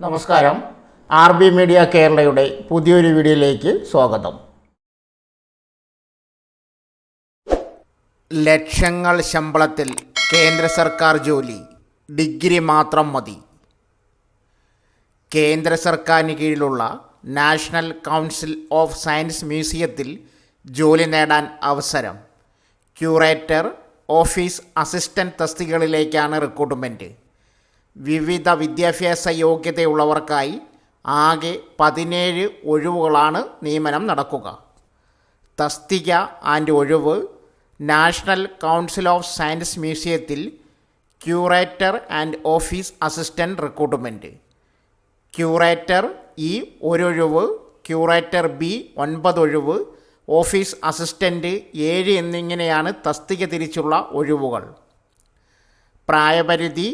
നമസ്കാരം. RB media കേരളയുടെ പുതിയൊരു വീഡിയോയിലേക്ക് സ്വാഗതം. ലക്ഷങ്ങൾ ശമ്പളത്തിൽ കേന്ദ്ര സർക്കാർ ജോലി, ഡിഗ്രി മാത്രം മതി. കേന്ദ്ര സർക്കാരിന് കീഴിലുള്ള നാഷണൽ കൗൺസിൽ ഓഫ് സയൻസ് മ്യൂസിയത്തിൽ ജോലി നേടാൻ അവസരം. ക്യൂറേറ്റർ, ഓഫീസ് അസിസ്റ്റൻ്റ് തസ്തികകളിലേക്കാണ് റിക്രൂട്ട്മെൻറ്റ്. വിവിധ വിദ്യാഭ്യാസ യോഗ്യതയുള്ളവർക്കായി ആകെ 17 ഒഴിവുകളാണ് നിയമനം നടക്കുക. തസ്തിക ആൻഡ് ഒഴിവ്: നാഷണൽ കൗൺസിൽ ഓഫ് സയൻസ് മ്യൂസിയത്തിൽ curator and office assistant recruitment. Curator E 1 ഒഴിവ്, ക്യൂറേറ്റർ B 9 ഒഴിവ്, ഓഫീസ് അസിസ്റ്റൻ്റ് 7 എന്നിങ്ങനെയാണ് തസ്തിക തിരിച്ചുള്ള ഒഴിവുകൾ. പ്രായപരിധി: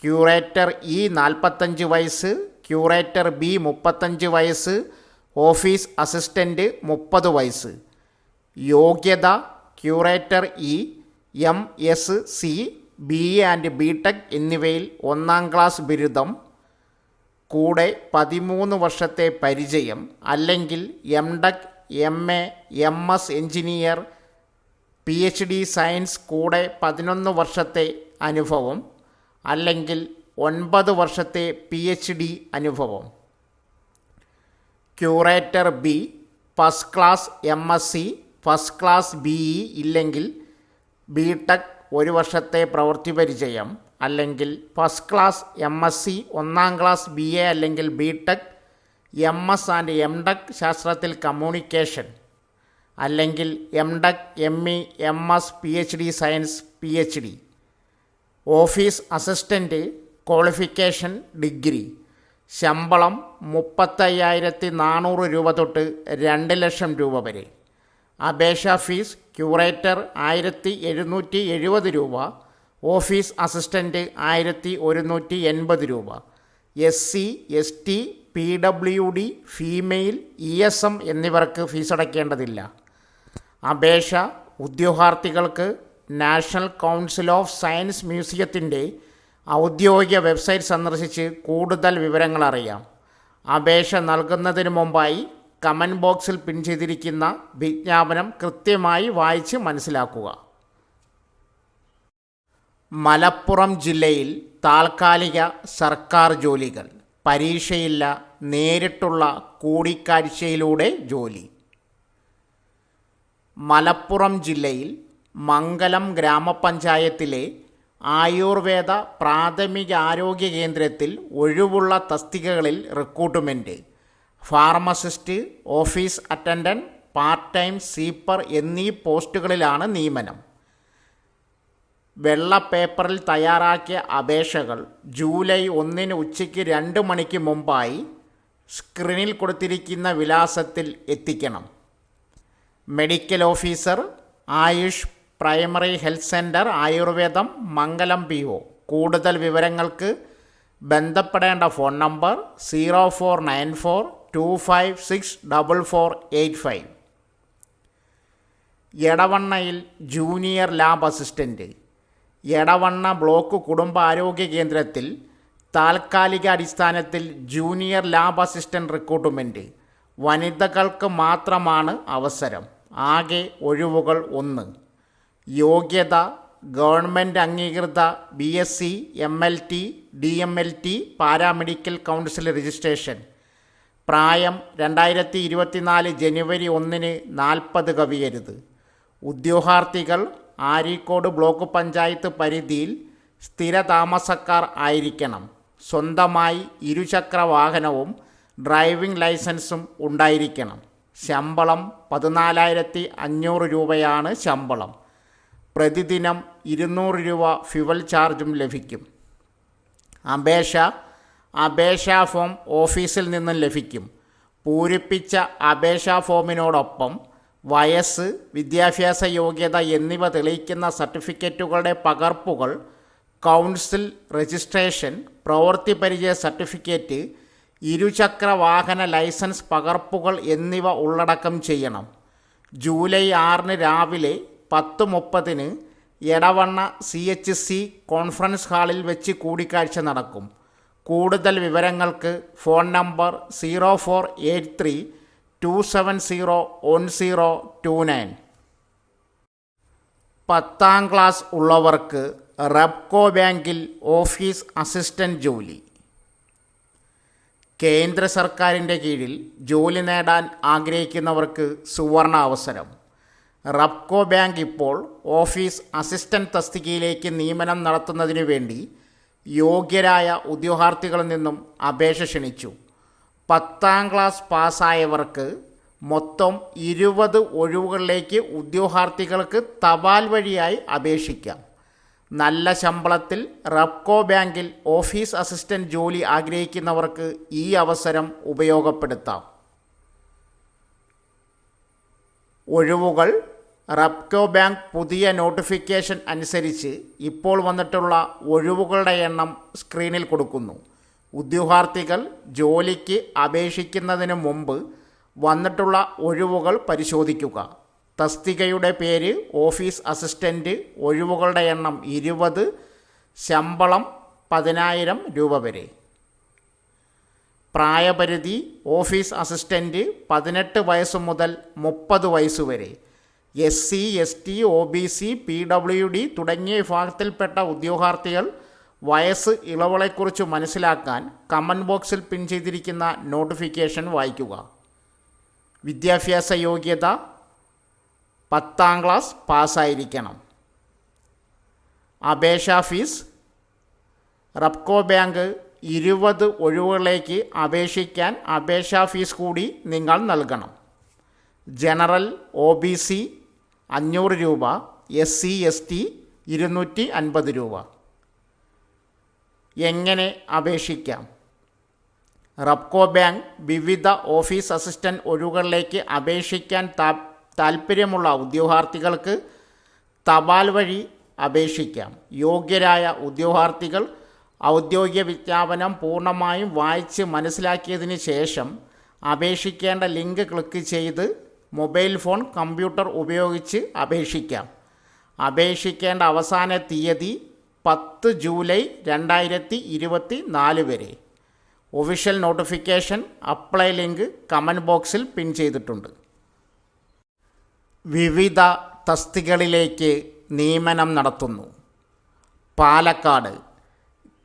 ക്യൂറേറ്റർ E 45 വയസ്സ്, ക്യൂറേറ്റർ B 35 വയസ്സ്, ഓഫീസ് അസിസ്റ്റൻ്റ് 30 വയസ്സ്. യോഗ്യത: curator E MSc, BA and BTech എന്നിവയിൽ 1ാം ക്ലാസ് ബിരുദം, കൂടെ 13 വർഷത്തെ പരിചയം, അല്ലെങ്കിൽ MTech, MA, MS engineer, PhD science കൂടെ 11 വർഷത്തെ അനുഭവം, അല്ലെങ്കിൽ 9 വർഷത്തെ PhD അനുഭവം. Curator B first class MSc, first class BE ഇല്ലെങ്കിൽ BTech 1 വർഷത്തെ പ്രവൃത്തി പരിചയം, അല്ലെങ്കിൽ first class MSc, 1ാം class BA അല്ലെങ്കിൽ BTech, MS ആൻഡ് MTech ശാസ്ത്രത്തിൽ കമ്മ്യൂണിക്കേഷൻ, അല്ലെങ്കിൽ MTech, ME, MS, PhD science, PhD. Office assistant qualification degree. ശമ്പളം 35,400 രൂപ തൊട്ട് 2 ലക്ഷം രൂപ വരെ. അപേക്ഷാ ഫീസ്: ക്യൂറേറ്റർ 1,770 രൂപ, ഓഫീസ് അസിസ്റ്റൻ്റ് 1,180 രൂപ. SC, ST, PWD, female, ESM എന്നിവർക്ക് ഫീസടയ്ക്കേണ്ടതില്ല. അപേക്ഷ ഉദ്യോഗാർത്ഥികൾക്ക് നാഷണൽ കൗൺസിൽ ഓഫ് സയൻസ് മ്യൂസിയത്തിൻ്റെ ഔദ്യോഗിക വെബ്സൈറ്റ് സന്ദർശിച്ച് കൂടുതൽ വിവരങ്ങൾ അറിയാം. അപേക്ഷ നൽകുന്നതിന് മുമ്പായി കമൻറ്റ് ബോക്സിൽ പിൻ ചെയ്തിരിക്കുന്ന വിജ്ഞാപനം കൃത്യമായി വായിച്ച് മനസ്സിലാക്കുക. മലപ്പുറം ജില്ലയിൽ താൽക്കാലിക സർക്കാർ ജോലികൾ. പരീക്ഷയില്ല, നേരിട്ടുള്ള കൂടിക്കാഴ്ചയിലൂടെ ജോലി. മലപ്പുറം ജില്ലയിൽ മംഗലം ഗ്രാമപഞ്ചായത്തിലെ ആയുർവേദ പ്രാഥമിക ആരോഗ്യ കേന്ദ്രത്തിൽ ഒഴിവുള്ള തസ്തികകളിൽ recruitment. Pharmacist, office attendant, part time sweeper എന്നീ പോസ്റ്റുകളിലാണ് നിയമനം. വെള്ള പേപ്പറിൽ തയ്യാറാക്കിയ അപേക്ഷകൾ ജൂലൈ 1 ഉച്ചയ്ക്ക് 2 മണിക്ക് മുമ്പായി സ്ക്രീനിൽ കൊടുത്തിരിക്കുന്ന വിലാസത്തിൽ എത്തിക്കണം. Medical officer, Ayush primary health centre, ആയുർവേദം, മംഗലം PO. കൂടുതൽ വിവരങ്ങൾക്ക് ബന്ധപ്പെടേണ്ട ഫോൺ നമ്പർ 049425644485. എടവണ്ണയിൽ junior lab assistant. Edavanna block കുടുംബാരോഗ്യ കേന്ദ്രത്തിൽ താൽക്കാലിക അടിസ്ഥാനത്തിൽ ജൂനിയർ ലാബ് അസിസ്റ്റൻ്റ് റിക്രൂട്ട്മെൻറ്റ്. വനിതകൾക്ക് മാത്രമാണ് അവസരം. ആകെ ഒഴിവുകൾ 1. യോഗ്യത: ഗവൺമെൻറ് അംഗീകൃത BSc, MLT, DMLT, paramedical council registration. പ്രായം 2024 ജനുവരി 1 40 കവിയരുത്. ഉദ്യോഗാർത്ഥികൾ ആരീക്കോട് ബ്ലോക്ക് പഞ്ചായത്ത് പരിധിയിൽ സ്ഥിരതാമസക്കാർ ആയിരിക്കണം. സ്വന്തമായി ഇരുചക്ര വാഹനവും ഡ്രൈവിംഗ് ലൈസൻസും ഉണ്ടായിരിക്കണം. ശമ്പളം 14,500 രൂപയാണ് ശമ്പളം. പ്രതിദിനം 200 രൂപ ഫ്യുവൽ ചാർജും ലഭിക്കും. അപേക്ഷാ ഫോം ഓഫീസിൽ നിന്നും ലഭിക്കും. പൂരിപ്പിച്ച അപേക്ഷാ ഫോമിനോടൊപ്പം വയസ്സ്, വിദ്യാഭ്യാസ യോഗ്യത എന്നിവ തെളിയിക്കുന്ന സർട്ടിഫിക്കറ്റുകളുടെ പകർപ്പുകൾ, കൗൺസിൽ രജിസ്ട്രേഷൻ, പ്രവൃത്തി പരിചയ സർട്ടിഫിക്കറ്റ്, ഇരുചക്ര വാഹന ലൈസൻസ് പകർപ്പുകൾ എന്നിവ ഉള്ളടക്കം ചെയ്യണം. ജൂലൈ 6 രാവിലെ 10:30 എടവണ്ണ CHC കോൺഫറൻസ് ഹാളിൽ വെച്ച് കൂടിക്കാഴ്ച നടക്കും. കൂടുതൽ വിവരങ്ങൾക്ക് ഫോൺ നമ്പർ 048327011029. 10ാം ക്ലാസ് ഉള്ളവർക്ക് റെപ്കോ ബാങ്കിൽ ഓഫീസ് അസിസ്റ്റൻ്റ് ജോലി. കേന്ദ്ര സർക്കാരിൻ്റെ കീഴിൽ ജോലി നേടാൻ ആഗ്രഹിക്കുന്നവർക്ക് സുവർണ അവസരം. റെപ്കോ ബാങ്ക് ഇപ്പോൾ ഓഫീസ് അസിസ്റ്റൻ്റ് തസ്തികയിലേക്ക് നിയമനം നടത്തുന്നതിനു വേണ്ടി യോഗ്യരായ ഉദ്യോഗാർത്ഥികളിൽ നിന്നും അപേക്ഷ ക്ഷണിച്ചു. 10ാം ക്ലാസ് പാസ്സായവർക്ക് മൊത്തം 20 ഒഴിവുകളിലേക്ക് ഉദ്യോഗാർത്ഥികൾക്ക് തപാൽ വഴിയായി അപേക്ഷിക്കാം. നല്ല ശമ്പളത്തിൽ റെപ്കോ ബാങ്കിൽ ഓഫീസ് അസിസ്റ്റൻ്റ് ജോലി ആഗ്രഹിക്കുന്നവർക്ക് ഈ അവസരം ഉപയോഗപ്പെടുത്താം. ഒഴിവുകൾ റെപ്കോ ബാങ്ക് പുതിയ നോട്ടിഫിക്കേഷൻ അനുസരിച്ച് ഇപ്പോൾ വന്നിട്ടുള്ള ഒഴിവുകളുടെ എണ്ണം സ്ക്രീനിൽ കൊടുക്കുന്നു. ഉദ്യോഗാർത്ഥികൾ ജോലിക്ക് അപേക്ഷിക്കുന്നതിന് മുമ്പ് വന്നിട്ടുള്ള ഒഴിവുകൾ പരിശോധിക്കുക. തസ്തികയുടെ പേര് ഓഫീസ് അസിസ്റ്റൻ്റ്, ഒഴിവുകളുടെ എണ്ണം 20, ശമ്പളം 10,000 രൂപ വരെ. പ്രായപരിധി ഓഫീസ് അസിസ്റ്റൻ്റ് 18 വയസ്സ് മുതൽ 30 വയസ്സ് വരെ. SC, ST, OBC, PWD തുടങ്ങിയ വിഭാഗത്തിൽപ്പെട്ട ഉദ്യോഗാർത്ഥികൾ വയസ്സ് ഇളവുകളെക്കുറിച്ച് മനസ്സിലാക്കാൻ കമൻറ്റ് ബോക്സിൽ പിൻ ചെയ്തിരിക്കുന്ന നോട്ടിഫിക്കേഷൻ വായിക്കുക. വിദ്യാഭ്യാസ യോഗ്യത 10ാം ക്ലാസ് പാസ്സായിരിക്കണം. അപേക്ഷാ ഫീസ് റെപ്കോ ബാങ്ക് 20 ഒഴിവുകളിലേക്ക് അപേക്ഷിക്കാൻ അപേക്ഷാ ഫീസ് കൂടി നിങ്ങൾ നൽകണം. ജനറൽ OBC 500 രൂപ, SC, ST 250 രൂപ. എങ്ങനെ അപേക്ഷിക്കാം? റെപ്കോ ബാങ്ക് വിവിധ ഓഫീസ് അസിസ്റ്റൻ്റ് ഒഴിവുകളിലേക്ക് അപേക്ഷിക്കാൻ താൽപ്പര്യമുള്ള ഉദ്യോഗാർത്ഥികൾക്ക് തപാൽ വഴി അപേക്ഷിക്കാം. യോഗ്യരായ ഉദ്യോഗാർത്ഥികൾ ഔദ്യോഗിക വിജ്ഞാപനം പൂർണ്ണമായും വായിച്ച് മനസ്സിലാക്കിയതിന് ശേഷം അപേക്ഷിക്കേണ്ട ലിങ്ക് ക്ലിക്ക് ചെയ്ത് മൊബൈൽ ഫോൺ, കമ്പ്യൂട്ടർ ഉപയോഗിച്ച് അപേക്ഷിക്കാം. അപേക്ഷിക്കേണ്ട അവസാന തീയതി 10 ജൂലൈ 2024 വരെ. Official notification apply link comment ബോക്സിൽ പിൻ ചെയ്തിട്ടുണ്ട്. വിവിധ തസ്തികകളിലേക്ക് നിയമനം നടത്തുന്നു. പാലക്കാട്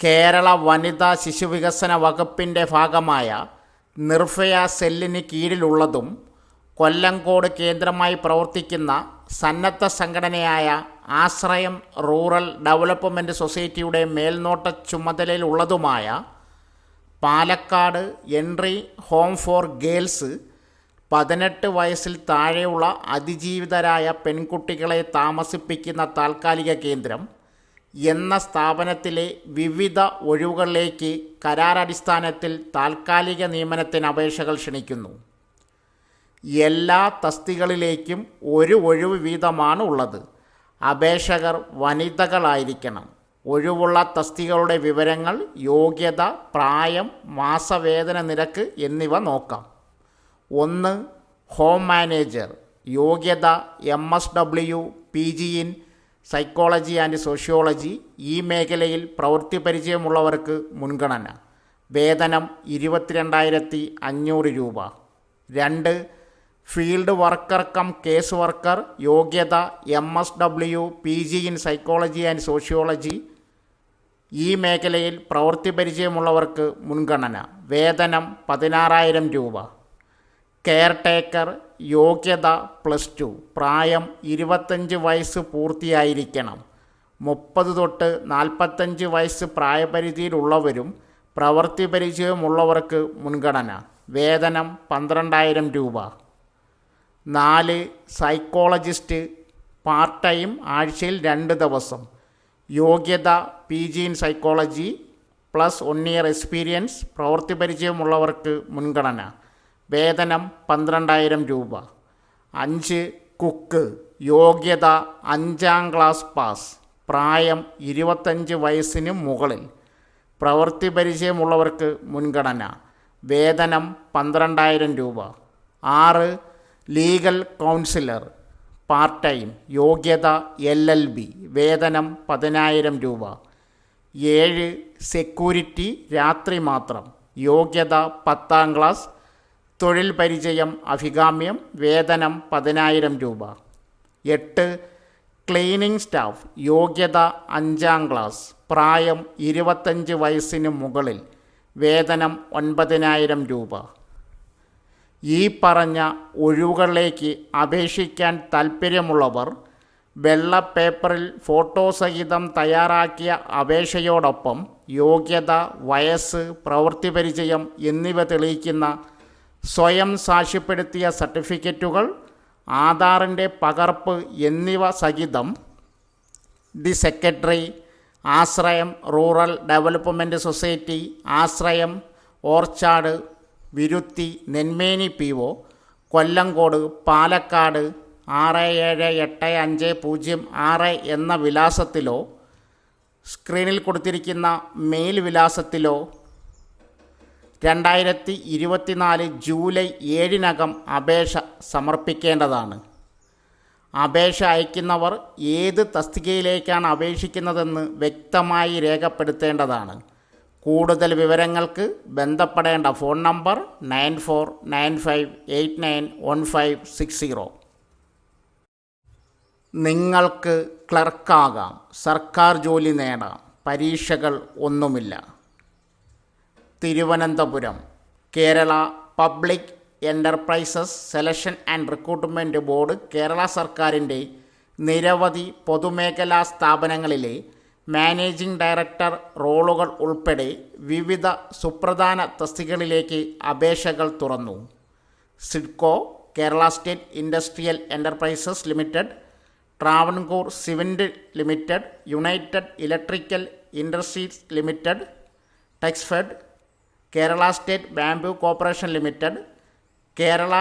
കേരള വനിതാ ശിശുവികസന വകുപ്പിൻ്റെ ഭാഗമായ നിർഭയ സെല്ലിന് കീഴിലുള്ളതും കൊല്ലങ്കോട് കേന്ദ്രമായി പ്രവർത്തിക്കുന്ന സന്നദ്ധ സംഘടനയായ ആശ്രയം റൂറൽ ഡെവലപ്മെൻറ്റ് സൊസൈറ്റിയുടെ മേൽനോട്ട ചുമതലയിലുള്ളതുമായ Palakkad entry home for girls 18 വയസ്സിൽ താഴെയുള്ള അതിജീവിതരായ പെൺകുട്ടികളെ താമസിപ്പിക്കുന്ന താൽക്കാലിക കേന്ദ്രം എന്ന സ്ഥാപനത്തിലെ വിവിധ ഒഴിവുകളിലേക്ക് കരാറടിസ്ഥാനത്തിൽ താൽക്കാലിക നിയമനത്തിന് അപേക്ഷകൾ ക്ഷണിക്കുന്നു. എല്ലാ തസ്തികകളിലേക്കും 1 ഒഴിവ് വീതമാണ് ഉള്ളത്. അപേക്ഷകർ വനിതകളായിരിക്കണം. ഒഴിവുള്ള തസ്തികകളുടെ വിവരങ്ങൾ, യോഗ്യത, പ്രായം, മാസവേതന നിരക്ക് എന്നിവ നോക്കാം. 1. Home manager. യോഗ്യത MSW, PG in psychology and sociology. ഈ മേഖലയിൽ പ്രവൃത്തി പരിചയമുള്ളവർക്ക് മുൻഗണന. വേതനം 22,500 രൂപ. 2. Field worker come case worker. യോഗ്യത MSW, PG in psychology and sociology. ഈ മേഖലയിൽ പ്രവൃത്തി പരിചയമുള്ളവർക്ക് മുൻഗണന. വേതനം 16,000 രൂപ. Care taker. യോഗ്യത +2. പ്രായം 25 വയസ്സ് പൂർത്തിയായിരിക്കണം. 30 തൊട്ട് 45 വയസ്സ് പ്രായപരിധിയിലുള്ളവരും പ്രവൃത്തി പരിചയമുള്ളവർക്ക് മുൻഗണന. വേതനം 12,000 രൂപ. 4. സൈക്കോളജിസ്റ്റ്. പാർട്ട് ടൈം, ആഴ്ചയിൽ 2 ദിവസം. യോഗ്യത PG in psychology +1 year experience. പ്രവൃത്തി പരിചയമുള്ളവർക്ക് മുൻഗണന. വേതനം 12,000 രൂപ. 5. കുക്ക്. യോഗ്യത 5ാം ക്ലാസ് പാസ്. പ്രായം 25 വയസ്സിന് മുകളിൽ. പ്രവൃത്തി പരിചയമുള്ളവർക്ക് മുൻഗണന. വേതനം 12,000 രൂപ. 6. Legal councillor. Part time. യോഗ്യത LLB. വേതനം 10,000 രൂപ. 7 സെക്യൂരിറ്റി രാത്രി മാത്രം, യോഗ്യത 10ാം ക്ലാസ്, തൊഴിൽ പരിചയം അഭികാമ്യം, വേതനം 10,000 രൂപ. 8 ക്ലീനിംഗ് സ്റ്റാഫ്, യോഗ്യത 5ാം ക്ലാസ്, പ്രായം 25 വയസ്സിന് മുകളിൽ, വേതനം 9,000 രൂപ. ഈ പറഞ്ഞ ഒഴിവുകളിലേക്ക് അപേക്ഷിക്കാൻ താൽപ്പര്യമുള്ളവർ വെള്ള പേപ്പറിൽ ഫോട്ടോ സഹിതം തയ്യാറാക്കിയ അപേക്ഷയോടൊപ്പം യോഗ്യത, വയസ്സ്, പ്രവൃത്തി പരിചയം എന്നിവ തെളിയിക്കുന്ന സ്വയം സാക്ഷ്യപ്പെടുത്തിയ സർട്ടിഫിക്കറ്റുകൾ, ആധാറിൻ്റെ പകർപ്പ് എന്നിവ സഹിതം ദി സെക്രട്ടറി, ആശ്രയം റൂറൽ ഡെവലപ്മെൻറ്റ് സൊസൈറ്റി, ആശ്രയം, ഓർച്ചാഡ്, വിരുത്തി, നെന്മേനി PO, കൊല്ലങ്കോട്, പാലക്കാട് 678506 എന്ന വിലാസത്തിലോ സ്ക്രീനിൽ കൊടുത്തിരിക്കുന്ന മെയിൽ വിലാസത്തിലോ 2024 ജൂലൈ 7 അപേക്ഷ സമർപ്പിക്കേണ്ടതാണ്. അപേക്ഷ അയക്കുന്നവർ ഏത് തസ്തികയിലേക്കാണ് അപേക്ഷിക്കുന്നതെന്ന് വ്യക്തമായി രേഖപ്പെടുത്തേണ്ടതാണ്. കൂടുതൽ വിവരങ്ങൾക്ക് ബന്ധപ്പെടേണ്ട ഫോൺ നമ്പർ 9495891560. നിങ്ങൾക്ക് ക്ലർക്കാകാം, സർക്കാർ ജോലി നേടാം, പരീക്ഷകൾ ഒന്നുമില്ല. Thiruvananthapuram Kerala public enterprises selection and recruitment board Kerala സർക്കാരിൻ്റെ നിരവധി പൊതുമേഖലാ സ്ഥാപനങ്ങളിലെ മാനേജിംഗ് ഡയറക്ടർ റോളുകൾ ഉൾപ്പെടെ വിവിധ സുപ്രധാന തസ്തികകളിലേക്ക് അപേക്ഷകൾ തുറന്നു. SIDCO, Kerala state industrial enterprises limited, Travancore cement limited, united electrical industries limited, Texfed, Kerala state bamboo corporation limited, Kerala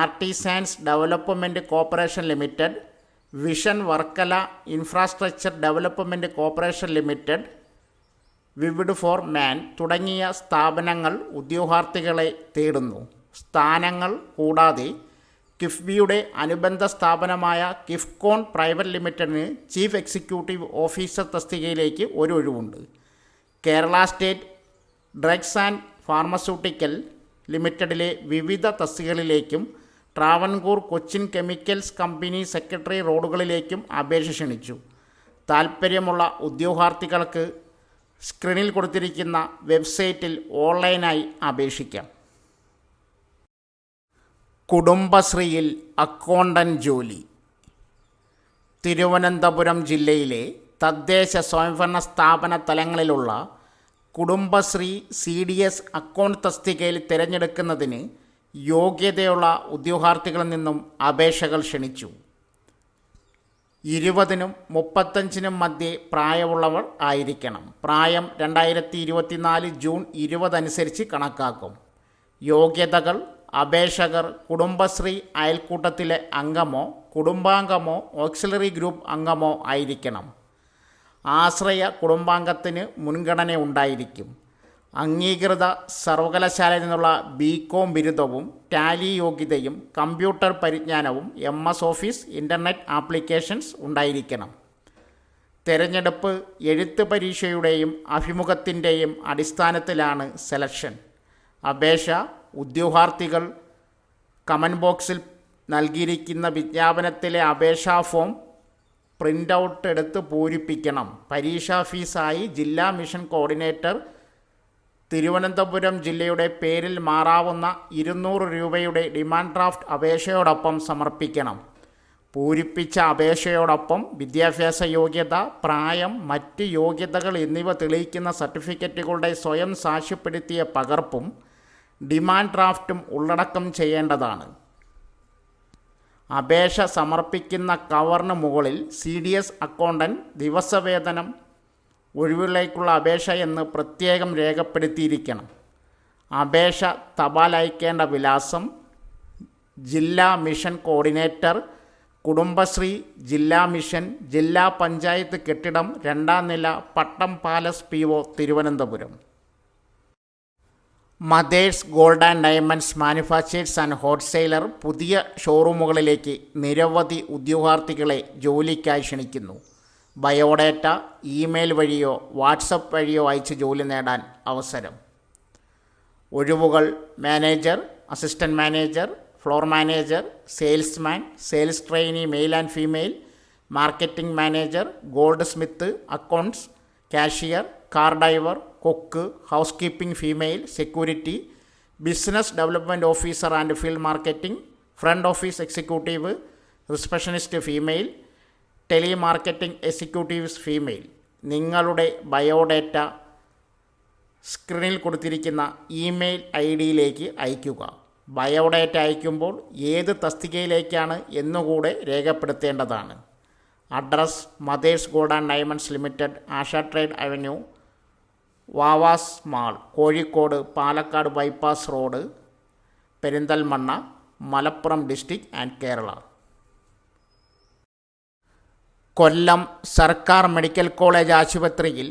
artisans development corporation limited, vision Varkala infrastructure development corporation limited, വിവിഡ് ഫോർ മാൻ തുടങ്ങിയ സ്ഥാപനങ്ങൾ ഉദ്യോഗാർത്ഥികളെ തേടുന്നു. സ്ഥാനങ്ങൾ കൂടാതെ കിഫ്ബിയുടെ അനുബന്ധ സ്ഥാപനമായ കിഫ്കോൺ പ്രൈവറ്റ് ലിമിറ്റഡിന് ചീഫ് എക്സിക്യൂട്ടീവ് ഓഫീസർ തസ്തികയിലേക്ക് ഒരു ഒഴിവുണ്ട്. Kerala state drugs and pharmaceutical ലിമിറ്റഡിലെ വിവിധ തസ്തികകളിലേക്കും Travancore Cochin chemicals company secretary റോഡുകളിലേക്കും അപേക്ഷ ക്ഷണിച്ചു. താൽപ്പര്യമുള്ള ഉദ്യോഗാർത്ഥികൾക്ക് സ്ക്രീനിൽ കൊടുത്തിരിക്കുന്ന വെബ്സൈറ്റിൽ ഓൺലൈനായി അപേക്ഷിക്കാം. കുടുംബശ്രീയിൽ അക്കൗണ്ടൻ്റ് ജോലി. തിരുവനന്തപുരം ജില്ലയിലെ തദ്ദേശ സ്വയംഭരണ സ്ഥാപന തലങ്ങളിലുള്ള കുടുംബശ്രീ CDS അക്കൗണ്ട് തസ്തികയിൽ തിരഞ്ഞെടുക്കുന്നതിന് യോഗ്യതയുള്ള ഉദ്യോഗാർത്ഥികളിൽ നിന്നും അപേക്ഷകൾ ക്ഷണിച്ചു. 20നും 35നും മധ്യേ പ്രായമുള്ളവർ ആയിരിക്കണം. പ്രായം 2024 ജൂൺ 20 അനുസരിച്ച് കണക്കാക്കും. യോഗ്യതകൾ: അപേക്ഷകർ കുടുംബശ്രീ അയൽക്കൂട്ടത്തിലെ അംഗമോ കുടുംബാംഗമോ ഓക്സിലറി ഗ്രൂപ്പ് അംഗമോ ആയിരിക്കണം. ആശ്രയ കുടുംബാംഗത്തിന് മുൻഗണന ഉണ്ടായിരിക്കും. അംഗീകൃത സർവകലാശാലയിൽ നിന്നുള്ള BCom ബിരുദവും ടാലി യോഗ്യതയും കമ്പ്യൂട്ടർ പരിജ്ഞാനവും MS ഓഫീസ്, ഇൻ്റർനെറ്റ് ആപ്ലിക്കേഷൻസ് ഉണ്ടായിരിക്കണം. തിരഞ്ഞെടുപ്പ് എഴുത്ത് പരീക്ഷയുടെയും അഭിമുഖത്തിൻ്റെയും അടിസ്ഥാനത്തിലാണ് സെലക്ഷൻ. അപേക്ഷ ഉദ്യോഗാർത്ഥികൾ കമൻറ്റ് ബോക്സിൽ നൽകിയിരിക്കുന്ന വിജ്ഞാപനത്തിലെ അപേക്ഷാ ഫോം പ്രിൻ്റ് ഔട്ട് എടുത്ത് പൂരിപ്പിക്കണം. പരീക്ഷാ ഫീസായി ജില്ലാ മിഷൻ കോർഡിനേറ്റർ തിരുവനന്തപുരം ജില്ലയുടെ പേരിൽ മാറാവുന്ന 200 രൂപയുടെ ഡിമാൻഡ് ഡ്രാഫ്റ്റ് അപേക്ഷയോടൊപ്പം സമർപ്പിക്കണം. പൂരിപ്പിച്ച അപേക്ഷയോടൊപ്പം വിദ്യാഭ്യാസ യോഗ്യത, പ്രായം, മറ്റ് യോഗ്യതകൾ എന്നിവ തെളിയിക്കുന്ന സർട്ടിഫിക്കറ്റുകളുടെ സ്വയം സാക്ഷ്യപ്പെടുത്തിയ പകർപ്പും ഡിമാൻഡ് ഡ്രാഫ്റ്റും ഉള്ളടക്കം ചെയ്യേണ്ടതാണ്. അപേക്ഷ സമർപ്പിക്കുന്ന കവറിന് മുകളിൽ CDS അക്കൗണ്ടൻ്റ് ദിവസവേതനം ഒഴിവുകളിലേക്കുള്ള അപേക്ഷ എന്ന് പ്രത്യേകം രേഖപ്പെടുത്തിയിരിക്കണം. അപേക്ഷ തപാൽ അയക്കേണ്ട വിലാസം: ജില്ലാ മിഷൻ കോർഡിനേറ്റർ, കുടുംബശ്രീ ജില്ലാ മിഷൻ, ജില്ലാ പഞ്ചായത്ത് കെട്ടിടം, 2ാം നില, Pattom palace PO, Thiruvananthapuram. Mothers gold and diamonds manufacturers and wholesaler പുതിയ ഷോറൂമുകളിലേക്ക് നിരവധി ഉദ്യോഗാർത്ഥികളെ ജോലിക്കായി ക്ഷണിക്കുന്നു. ബയോഡേറ്റ ഇമെയിൽ വഴിയോ വാട്സപ്പ് വഴിയോ അയച്ച് ജോലി നേടാൻ അവസരം. ഒഴിവുകൾ: manager, assistant manager, floor manager, salesman, sales trainee male and female, marketing manager, goldsmith, accounts, cashier, car driver, cook, house keeping female, security, business development officer and field marketing, front office executive, receptionist female, telemarketing executives female. നിങ്ങളുടെ biodata സ്ക്രീനിൽ കൊടുത്തിരിക്കുന്ന email ഐഡിയിലേക്ക് അയയ്ക്കുക. Biodata അയക്കുമ്പോൾ ഏത് തസ്തികയിലേക്കാണ് എന്നുകൂടെ രേഖപ്പെടുത്തേണ്ടതാണ്. Address: mothers gold and diamonds limited, Asha trade avenue, Vavas mall, Kozhikode Palakkad bypass road, Perinthalmanna, Malappuram district and Kerala. Kollam സർക്കാർ മെഡിക്കൽ കോളേജ് ആശുപത്രിയിൽ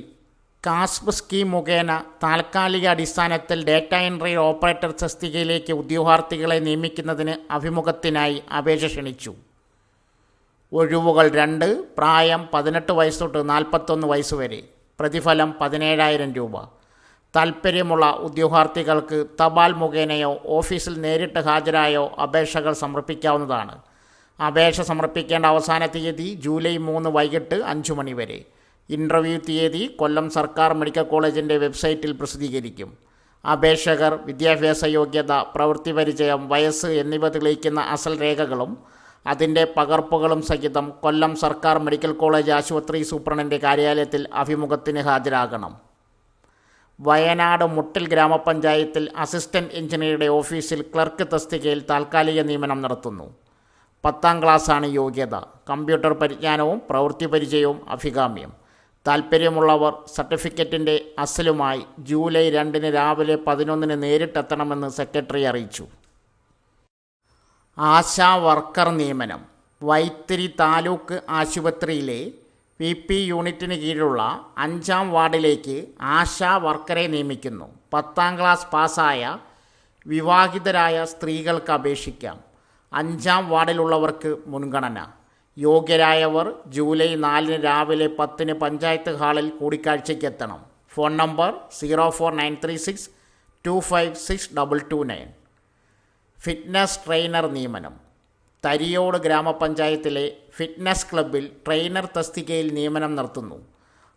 കാസ്പ് സ്കീം മുഖേന താൽക്കാലിക അടിസ്ഥാനത്തിൽ ഡേറ്റ എൻട്രി ഓപ്പറേറ്റർ തസ്തികയിലേക്ക് ഉദ്യോഗാർത്ഥികളെ നിയമിക്കുന്നതിന് അഭിമുഖത്തിനായി അപേക്ഷ ക്ഷണിച്ചു. ഒഴിവുകൾ 2. പ്രായം 18 വയസ്സ് തൊട്ട് 41 വയസ്സ് വരെ. പ്രതിഫലം 17,000 രൂപ. താൽപ്പര്യമുള്ള ഉദ്യോഗാർത്ഥികൾക്ക് തപാൽ മുഖേനയോ ഓഫീസിൽ നേരിട്ട് ഹാജരായോ അപേക്ഷകൾ സമർപ്പിക്കാവുന്നതാണ്. അപേക്ഷ സമർപ്പിക്കേണ്ട അവസാന തീയതി ജൂലൈ 3 വൈകിട്ട് 5 മണി വരെ. ഇൻ്റർവ്യൂ തീയതി കൊല്ലം സർക്കാർ മെഡിക്കൽ കോളേജിൻ്റെ വെബ്സൈറ്റിൽ പ്രസിദ്ധീകരിക്കും. അപേക്ഷകർ വിദ്യാഭ്യാസ യോഗ്യത, പ്രവൃത്തി പരിചയം, വയസ്സ് എന്നിവ തെളിയിക്കുന്ന അസൽ രേഖകളും അതിൻ്റെ പകർപ്പുകളും സഹിതം കൊല്ലം സർക്കാർ മെഡിക്കൽ കോളേജ് ആശുപത്രി സൂപ്രണ്ടിൻ്റെ കാര്യാലയത്തിൽ അഭിമുഖത്തിന് ഹാജരാകണം. വയനാട് മുട്ടിൽ ഗ്രാമപഞ്ചായത്തിൽ അസിസ്റ്റൻറ്റ് എഞ്ചിനീയറുടെ ഓഫീസിൽ ക്ലർക്ക് തസ്തികയിൽ താൽക്കാലിക നിയമനം നടത്തുന്നു. 10ാം ക്ലാസ്സാണ് യോഗ്യത. കമ്പ്യൂട്ടർ പരിജ്ഞാനവും പ്രവൃത്തി പരിചയവും അഭികാമ്യം. താൽപ്പര്യമുള്ളവർ സർട്ടിഫിക്കറ്റിൻ്റെ അസലുമായി ജൂലൈ 2 രാവിലെ 11 നേരിട്ടെത്തണമെന്ന് സെക്രട്ടറി അറിയിച്ചു. ആശാ വർക്കർ നിയമനം. വൈത്തിരി താലൂക്ക് ആശുപത്രിയിലെ PP യൂണിറ്റിന് കീഴിലുള്ള 5ാം വാർഡിലേക്ക് ആശാ വർക്കറെ നിയമിക്കുന്നു. 10ാം ക്ലാസ് പാസ്സായ വിവാഹിതരായ സ്ത്രീകൾക്ക് അപേക്ഷിക്കാം. 5ാം വാർഡിലുള്ളവർക്ക് മുൻഗണന. യോഗ്യരായവർ ജൂലൈ 4 രാവിലെ 10 പഞ്ചായത്ത് ഹാളിൽ കൂടിക്കാഴ്ചയ്ക്കെത്തണം. ഫോൺ നമ്പർ 04936 256 ഫിറ്റ്നസ് ട്രെയിനർ നിയമനം. തരിയോട് ഗ്രാമപഞ്ചായത്തിലെ ഫിറ്റ്നസ് ക്ലബ്ബിൽ ട്രെയിനർ തസ്തികയിൽ നിയമനം നടത്തുന്നു.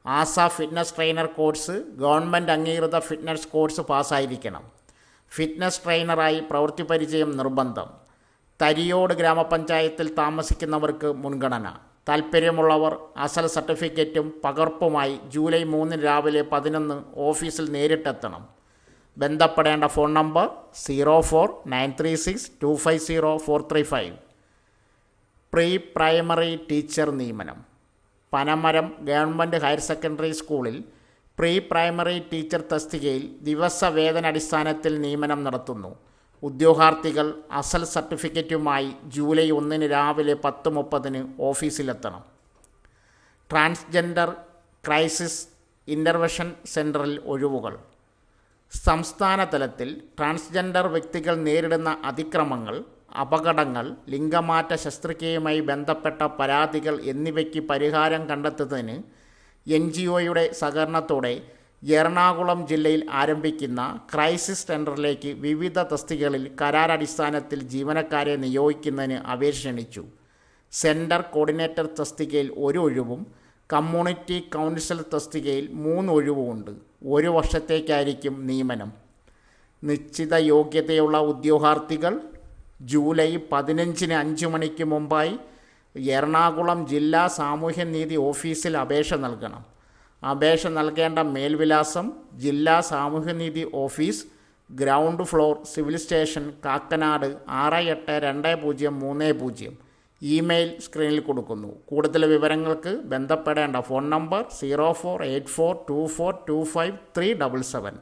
ആസ ഫിറ്റ്നസ് ട്രെയിനർ കോഴ്സ് ഗവൺമെൻറ് അംഗീകൃത ഫിറ്റ്നസ് കോഴ്സ് പാസ്സായിരിക്കണം. ഫിറ്റ്നസ് ട്രെയിനറായി പ്രവൃത്തി പരിചയം നിർബന്ധം. തരിയോട് ഗ്രാമപഞ്ചായത്തിൽ താമസിക്കുന്നവർക്ക് മുൻഗണന. താൽപ്പര്യമുള്ളവർ അസൽ സർട്ടിഫിക്കറ്റും പകർപ്പുമായി ജൂലൈ 3 രാവിലെ 11 ഓഫീസിൽ നേരിട്ടെത്തണം. ബന്ധപ്പെടേണ്ട phone number 04936 250 pre primary teacher നിയമനം. പനമരം ഗവൺമെൻറ് ഹയർ സെക്കൻഡറി സ്കൂളിൽ പ്രീ പ്രൈമറി ടീച്ചർ തസ്തികയിൽ ദിവസവേതനടിസ്ഥാനത്തിൽ നിയമനം നടത്തുന്നു. ഉദ്യോഗാർത്ഥികൾ അസൽ സർട്ടിഫിക്കറ്റുമായി ജൂലൈ 1 രാവിലെ 10:30 ഓഫീസിലെത്തണം. ട്രാൻസ്ജെൻഡർ ക്രൈസിസ് ഇൻ്റർവെൻഷൻ സെൻറ്ററിൽ ഒഴിവുകൾ. സംസ്ഥാന തലത്തിൽ ട്രാൻസ്ജെൻഡർ വ്യക്തികൾ നേരിടുന്ന അതിക്രമങ്ങൾ, അപകടങ്ങൾ, ലിംഗമാറ്റ ശസ്ത്രക്രിയയുമായി ബന്ധപ്പെട്ട പരാതികൾ എന്നിവയ്ക്ക് പരിഹാരം കണ്ടെത്തുന്നതിന് NGOയുടെ സഹകരണത്തോടെ എറണാകുളം ജില്ലയിൽ ആരംഭിക്കുന്ന ക്രൈസിസ് സെൻ്ററിലേക്ക് വിവിധ തസ്തികകളിൽ കരാറടിസ്ഥാനത്തിൽ ജീവനക്കാരെ നിയോഗിക്കുന്നതിന് അപേക്ഷ ക്ഷണിച്ചു. സെൻറ്റർ കോർഡിനേറ്റർ തസ്തികയിൽ 1 ഒഴിവും കമ്മ്യൂണിറ്റി കൗൺസിൽ തസ്തികയിൽ 3 ഒഴിവുമുണ്ട്. 1 വർഷത്തേക്കായിരിക്കും നിയമനം. നിശ്ചിത യോഗ്യതയുള്ള ഉദ്യോഗാർത്ഥികൾ ജൂലൈ 15 5 മണിക്ക് മുമ്പായി എറണാകുളം ജില്ലാ സാമൂഹ്യനീതി ഓഫീസിൽ അപേക്ഷ നൽകണം. അപേക്ഷ നൽകേണ്ട മേൽവിലാസം: ജില്ലാ സാമൂഹ്യനീതി office, ground floor, civil station, Kakkanad 682030. Email സ്ക്രീനിൽ കൊടുക്കുന്നു. കൂടുതൽ വിവരങ്ങൾക്ക് ബന്ധപ്പെടേണ്ട ഫോൺ നമ്പർ 04842425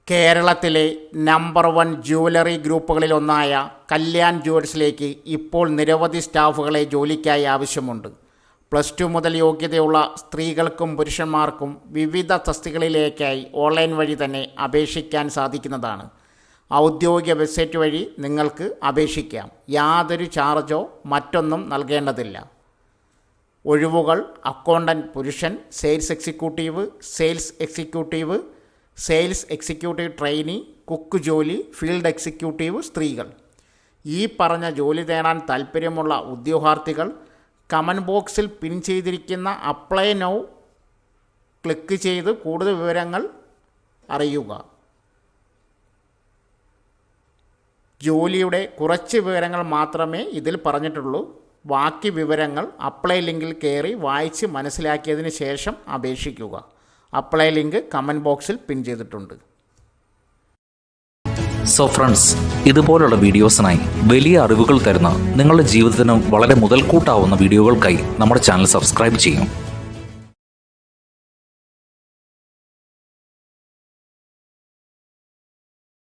കേരളത്തിലെ നമ്പർ 1 ജ്വല്ലറി ഗ്രൂപ്പുകളിലൊന്നായ കല്യാൺ ജുവൽസിലേക്ക് ഇപ്പോൾ നിരവധി സ്റ്റാഫുകളെ ജോലിക്കായി ആവശ്യമുണ്ട്. +2 മുതൽ യോഗ്യതയുള്ള സ്ത്രീകൾക്കും പുരുഷന്മാർക്കും വിവിധ തസ്തികകളിലേക്കായി ഓൺലൈൻ വഴി തന്നെ അപേക്ഷിക്കാൻ സാധിക്കുന്നതാണ്. ഔദ്യോഗിക വെബ്സൈറ്റ് വഴി നിങ്ങൾക്ക് അപേക്ഷിക്കാം. യാതൊരു ചാർജോ മറ്റൊന്നും നൽകേണ്ടതില്ല. ഒഴിവുകൾ അക്കൗണ്ടൻറ്റ് പുരുഷൻ, sales executive, sales executive trainee, cook ജോലി, ഫീൽഡ് എക്സിക്യൂട്ടീവ് സ്ത്രീകൾ. ഈ പറഞ്ഞ ജോലി നേടാൻ താൽപ്പര്യമുള്ള ഉദ്യോഗാർത്ഥികൾ കമൻറ്റ് ബോക്സിൽ പിൻ ചെയ്തിരിക്കുന്ന അപ്ലൈ നൗ ക്ലിക്ക് ചെയ്ത് കൂടുതൽ വിവരങ്ങൾ അറിയുക. ജോലിയുടെ കുറച്ച് വിവരങ്ങൾ മാത്രമേ ഇതിൽ പറഞ്ഞിട്ടുള്ളൂ. ബാക്കി വിവരങ്ങൾ അപ്ലൈ ലിങ്കിൽ കയറി വായിച്ച് മനസ്സിലാക്കിയതിന് ശേഷം അപേക്ഷിക്കുക. അപ്ലൈ ലിങ്ക് കമൻറ്റ് ബോക്സിൽ പിൻ ചെയ്തിട്ടുണ്ട്. സോ ഫ്രണ്ട്സ്, ഇതുപോലുള്ള വീഡിയോസിനായി വലിയ അറിവുകൾ തരുന്ന നിങ്ങളുടെ ജീവിതത്തിന് വളരെ മുതൽക്കൂട്ടാവുന്ന വീഡിയോകൾക്കായി നമ്മുടെ ചാനൽ സബ്സ്ക്രൈബ് ചെയ്യും.